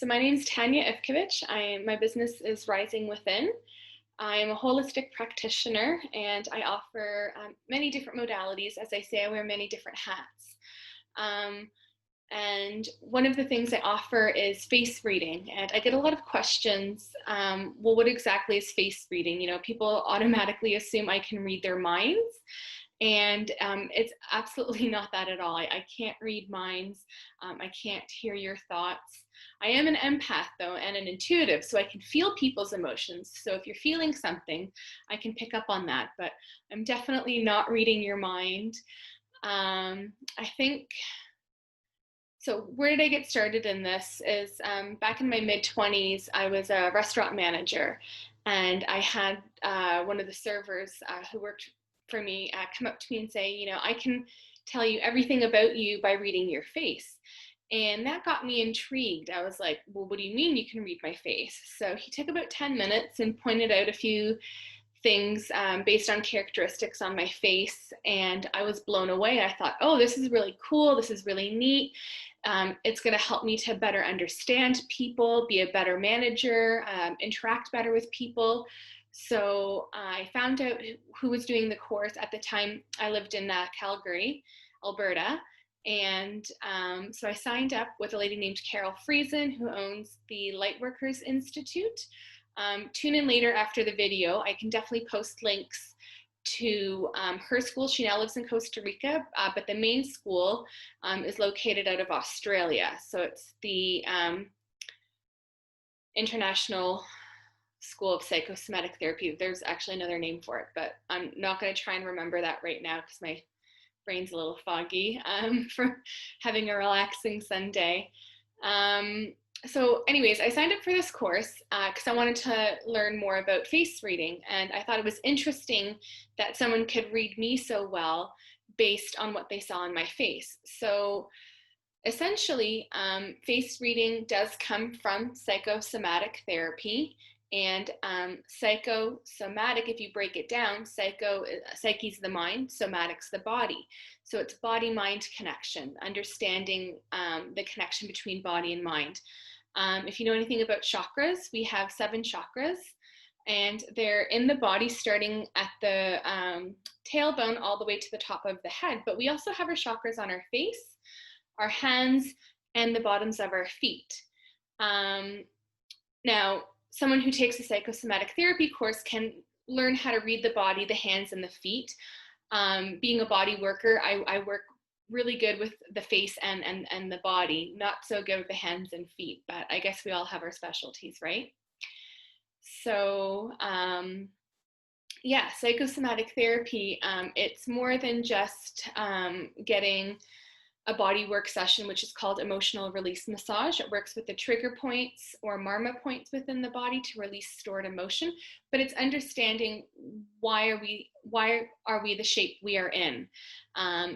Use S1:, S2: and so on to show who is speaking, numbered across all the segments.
S1: So my name is Tanya Ivkovich. My business is Rising Within. I'm a holistic practitioner and I offer many different modalities. As I say, I wear many different hats. And one of the things I offer is face reading. And I get a lot of questions. Well, what exactly is face reading? You know, people automatically assume I can read their minds. And it's absolutely not that at all. I can't read minds. I can't hear your thoughts. I am an empath though, and an intuitive, so I can feel people's emotions. So if you're feeling something, I can pick up on that, but I'm definitely not reading your mind. I think, so where did I get started in this is back in my mid-20s, I was a restaurant manager, and I had one of the servers who worked for me come up to me and say, you know, I can tell you everything about you by reading your face. And that got me intrigued. I was like, well, what do you mean you can read my face? So he took about 10 minutes and pointed out a few things based on characteristics on my face. And I was blown away. I thought, oh, this is really cool. This is really neat. It's going to help me to better understand people, be a better manager, interact better with people. So I found out who was doing the course. At the time, I lived in Calgary, Alberta. And so I signed up with a lady named Carol Friesen, who owns the Lightworkers Institute. Tune in later after the video. I can definitely post links to her school. She now lives in Costa Rica, but the main school is located out of Australia. So it's the International School of Psychosomatic Therapy. There's actually another name for it, but I'm not going to try and remember that right now because my brain's a little foggy for having a relaxing Sunday. So anyways, I signed up for this course because I wanted to learn more about face reading, and I thought it was interesting that someone could read me so well based on what they saw in my face. So essentially, face reading does come from psychosomatic therapy. And psychosomatic, if you break it down, psyche's the mind, somatic's the body. So it's body-mind connection, understanding the connection between body and mind. If you know anything about chakras, we have 7 chakras, and they're in the body starting at the tailbone all the way to the top of the head. But we also have our chakras on our face, our hands, and the bottoms of our feet. Now, someone who takes a psychosomatic therapy course can learn how to read the body, the hands, and the feet. Being a body worker, I work really good with the face and the body, not so good with the hands and feet, but I guess we all have our specialties, right? So yeah, psychosomatic therapy, it's more than just getting a body work session, which is called emotional release massage. It works with the trigger points or marma points within the body to release stored emotion, but it's understanding why are we the shape we are in.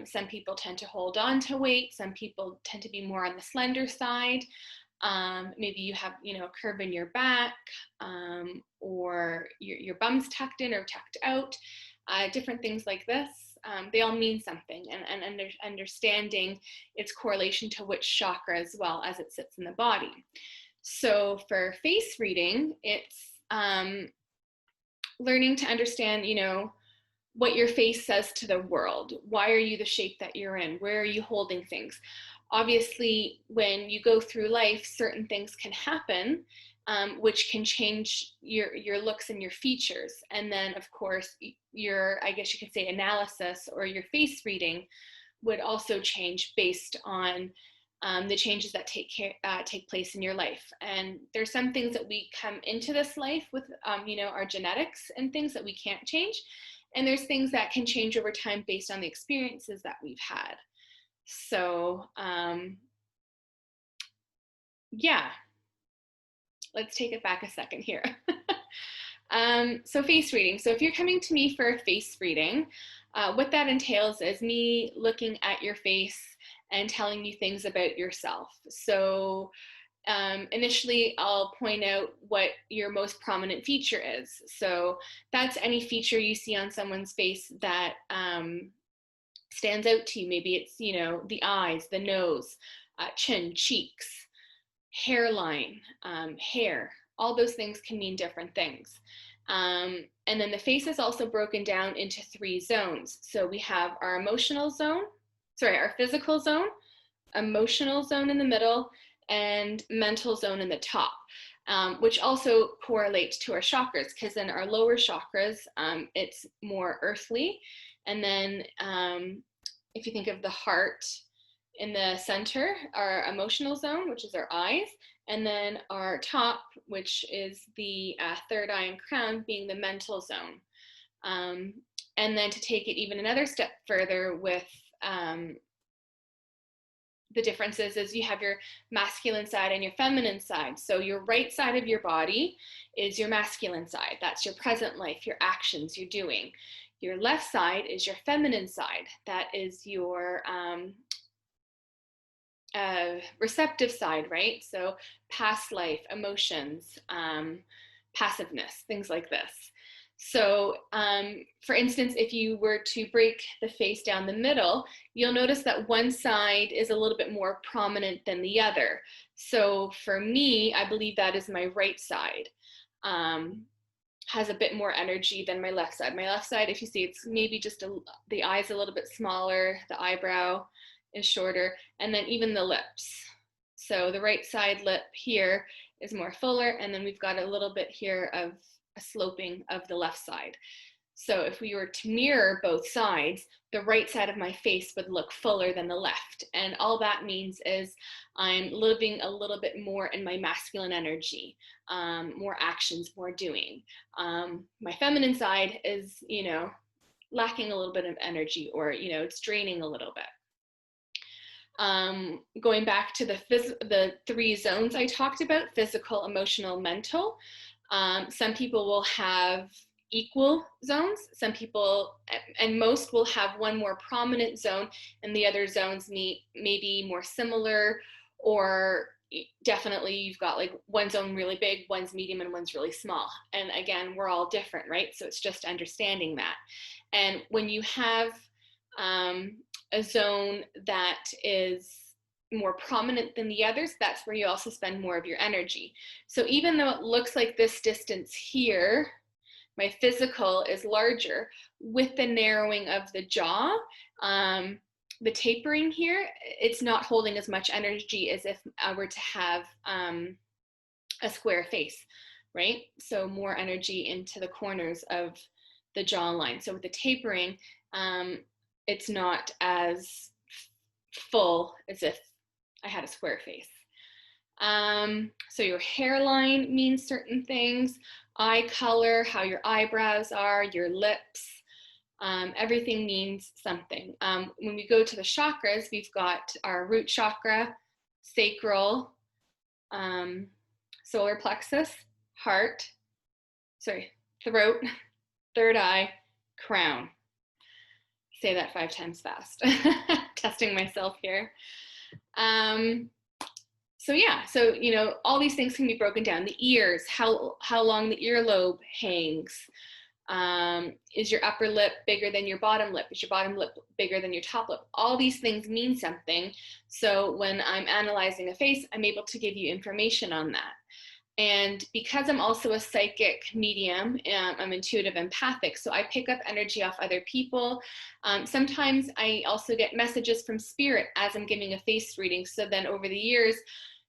S1: Some people tend to hold on to weight. Some people tend to be more on the slender side. Maybe you have, you know, a curve in your back, or your bum's tucked in or tucked out, different things like this. They all mean something, and understanding its correlation to which chakra as well as it sits in the body. So for face reading, it's learning to understand, you know, what your face says to the world. Why are you the shape that you're in? Where are you holding things? Obviously, when you go through life, certain things can happen, which can change your looks and your features. And then, of course, your, I guess you could say, analysis or your face reading would also change based on the changes that take place in your life. And there's some things that we come into this life with, you know, our genetics and things that we can't change. And there's things that can change over time based on the experiences that we've had. So, yeah. Let's take it back a second here. So face reading. So if you're coming to me for a face reading, what that entails is me looking at your face and telling you things about yourself. So initially, I'll point out what your most prominent feature is. So that's any feature you see on someone's face that stands out to you. Maybe it's, you know, the eyes, the nose, chin, cheeks, hairline, hair, all those things can mean different things. And then the face is also broken down into 3 zones. So we have our our physical zone, emotional zone in the middle, and mental zone in the top, which also correlates to our chakras, because in our lower chakras, it's more earthly. And then if you think of the heart in the center, our emotional zone, which is our eyes, and then our top, which is the third eye and crown, being the mental zone. And then to take it even another step further with the differences is you have your masculine side and your feminine side. So your right side of your body is your masculine side. That's your present life, your actions you're doing. Your left side is your feminine side. That is your receptive side, right? So past life, emotions, passiveness, things like this. So for instance, if you were to break the face down the middle, you'll notice that one side is a little bit more prominent than the other. So for me, I believe that is my right side. Has a bit more energy than my left side. My left side, if you see, it's maybe just the eye's a little bit smaller, the eyebrow is shorter, and then even the lips. So the right side lip here is more fuller, and then we've got a little bit here of a sloping of the left side. So if we were to mirror both sides, the right side of my face would look fuller than the left. And all that means is I'm living a little bit more in my masculine energy, more actions, more doing. My feminine side is, lacking a little bit of energy, or, it's draining a little bit. Going back to the 3 zones I talked about, physical, emotional, mental, some people will have equal zones. Some people, and most, will have one more prominent zone, and the other zones may be more similar, or definitely you've got like one zone really big, one's medium, and one's really small. And again, we're all different, right? So it's just understanding that. And when you have a zone that is more prominent than the others, that's where you also spend more of your energy. So even though it looks like this distance here, my physical is larger, with the narrowing of the jaw, the tapering here, it's not holding as much energy as if I were to have a square face, right? So more energy into the corners of the jawline. So with the tapering, it's not as full as if I had a square face. So your hairline means certain things, eye color, how your eyebrows are, your lips, everything means something. When we go to the chakras, we've got our root chakra, sacral, solar plexus, heart, throat, third eye, crown. Say that 5 times fast. Testing myself here. So all these things can be broken down. The ears, how long the earlobe hangs. Is your upper lip bigger than your bottom lip? Is your bottom lip bigger than your top lip? All these things mean something. So when I'm analyzing a face, I'm able to give you information on that. And because I'm also a psychic medium, I'm intuitive empathic, so I pick up energy off other people. Sometimes I also get messages from spirit as I'm giving a face reading. So then over the years,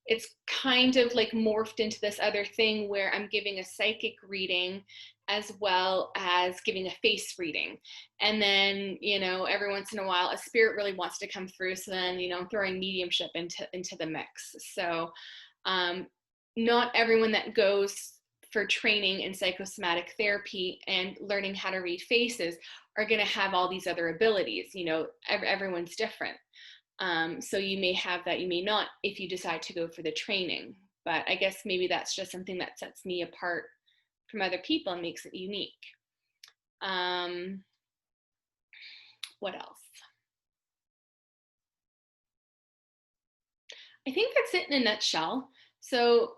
S1: it's kind of like morphed into this other thing where I'm giving a psychic reading as well as giving a face reading. And then, every once in a while, a spirit really wants to come through. So then, I'm throwing mediumship into the mix. So, not everyone that goes for training in psychosomatic therapy and learning how to read faces are going to have all these other abilities. Everyone's different. So you may have that, you may not, if you decide to go for the training. But I guess maybe that's just something that sets me apart from other people and makes it unique. What else? I think that's it in a nutshell. So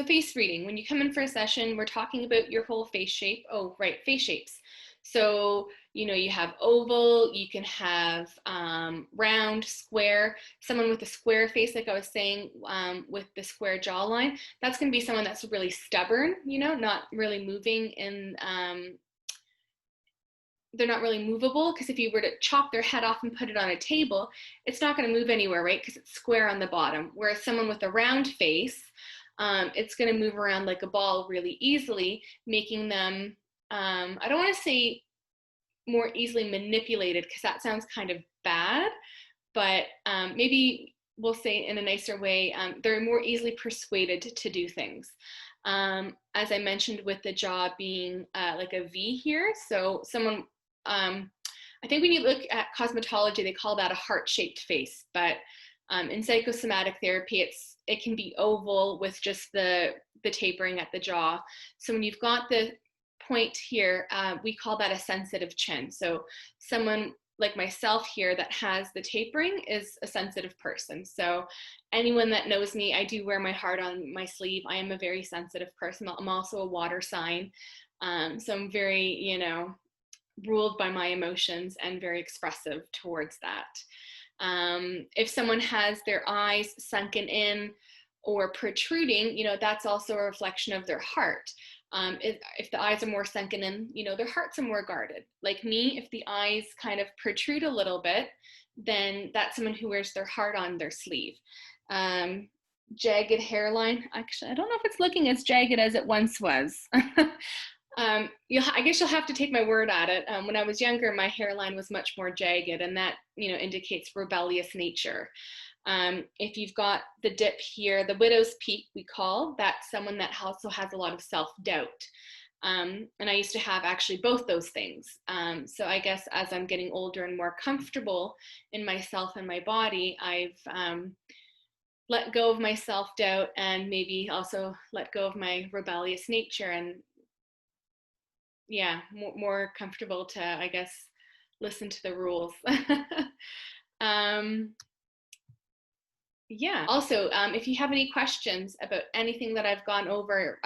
S1: face reading. When you come in for a session, we're talking about your whole face shape. Oh, right, face shapes. So, you have oval, you can have round, square. Someone with a square face, like I was saying, with the square jawline, that's going to be someone that's really stubborn, not really moving in, they're not really movable, because if you were to chop their head off and put it on a table, it's not going to move anywhere, right? Because it's square on the bottom. Whereas someone with a round face, it's going to move around like a ball really easily, making them, I don't want to say more easily manipulated, because that sounds kind of bad, but maybe we'll say in a nicer way, they're more easily persuaded to do things. As I mentioned, with the jaw being like a V here, so someone, I think when you look at cosmetology, they call that a heart-shaped face, but in psychosomatic therapy, it can be oval with just the tapering at the jaw. So when you've got the point here, we call that a sensitive chin. So someone like myself here that has the tapering is a sensitive person. So anyone that knows me, I do wear my heart on my sleeve. I am a very sensitive person. I'm also a water sign. So I'm very, ruled by my emotions and very expressive towards that. If someone has their eyes sunken in or protruding, that's also a reflection of their heart. If the eyes are more sunken in, their hearts are more guarded. Like me, if the eyes kind of protrude a little bit, then that's someone who wears their heart on their sleeve. Jagged hairline. Actually, I don't know if it's looking as jagged as it once was. I guess you'll have to take my word at it. When I was younger, my hairline was much more jagged, and that, indicates rebellious nature. If you've got the dip here, the widow's peak, we call, that's someone that also has a lot of self-doubt. And I used to have actually both those things. So I guess as I'm getting older and more comfortable in myself and my body, I've let go of my self-doubt and maybe also let go of my rebellious nature, and more comfortable to, I guess, listen to the rules. Also, if you have any questions about anything that I've gone over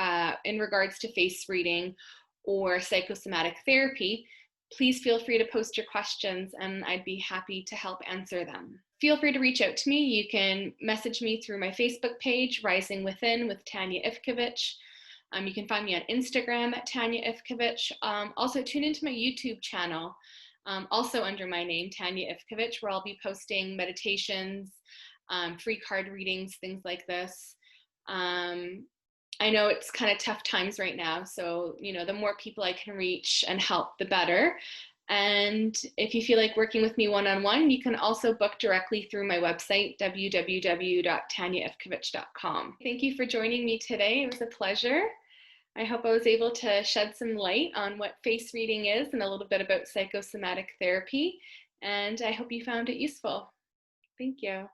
S1: in regards to face reading or psychosomatic therapy, please feel free to post your questions and I'd be happy to help answer them. Feel free to reach out to me. You can message me through my Facebook page, Rising Within with Tanya Ivkovich. You can find me on Instagram at Tanya Ivkovich. Also, tune into my YouTube channel, also under my name, Tanya Ivkovich, where I'll be posting meditations, free card readings, things like this. I know it's kind of tough times right now, so the more people I can reach and help, the better. And if you feel like working with me one-on-one, you can also book directly through my website, www.tanyaivkovich.com. Thank you for joining me today. It was a pleasure. I hope I was able to shed some light on what face reading is and a little bit about psychosomatic therapy. And I hope you found it useful. Thank you.